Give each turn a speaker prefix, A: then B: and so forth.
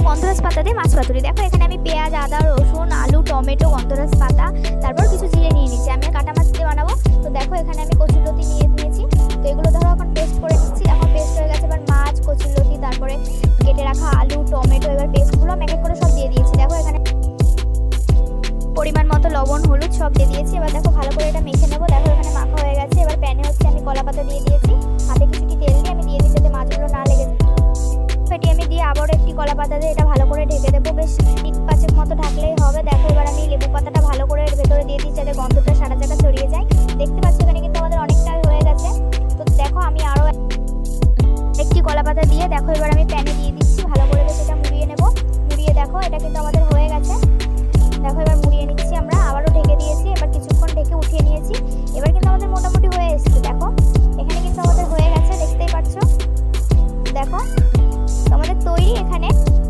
A: গন্ধরাজ পাতা দিয়ে মাছ পাতুরি। দেখো এখানে আমি পেঁয়াজ, আদা, রসুন, আলু, টমেটো, গন্ধরাজ পাতা, তারপর কিছু জিরে নিয়ে নিচ্ছি। আমি কাটা মাছ দিয়ে বানাবো। তো দেখো এখানে আমি কচুরলতি নিয়ে নিয়েছি। তো এগুলো ধরো এখন পেস্ট করে নিচ্ছি। এখন পেস্ট হয়ে গেছে। এবার মাছ, কচুরলতি, তারপরে কেটে রাখা আলু, টমেটো, এবার পেস্টগুলো আমি এক এক করে সব দিয়ে দিয়েছি। দেখো এখানে পরিমাণ মতো লবণ, হলুদ সব দিয়ে দিয়েছি। এবার দেখো ভালো করে এটা মেখে নেবো। দেখো এখানে মাখা হয়ে গেছে। এবার প্যানে হচ্ছে আমি কলা পাতা দিয়ে দিয়েছি। হাতে কিছুটি তেল দিয়ে আমি দিয়ে দিই যাতে মাছগুলো না লেগে যায়। এটি আমি দিয়ে আবারও একটি কলা পাতা দিয়ে এটা ভালো করে ঢেকে দেবো। বেশ 5 মতো ঢাকলেই হবে। দেখো এবার আমি লেবু পাতাটা ভালো করে এর ভেতরে দিয়ে দিই যাতে গন্ধটা সারা জায়গা ছড়িয়ে যায়। দেখতে পাচ্ছ এখানে কিন্তু আমাদের অনেকটাই হয়ে গেছে। তো দেখো আমি আরও একটি কলা পাতা দিয়ে দেখো এবার আমি প্যানে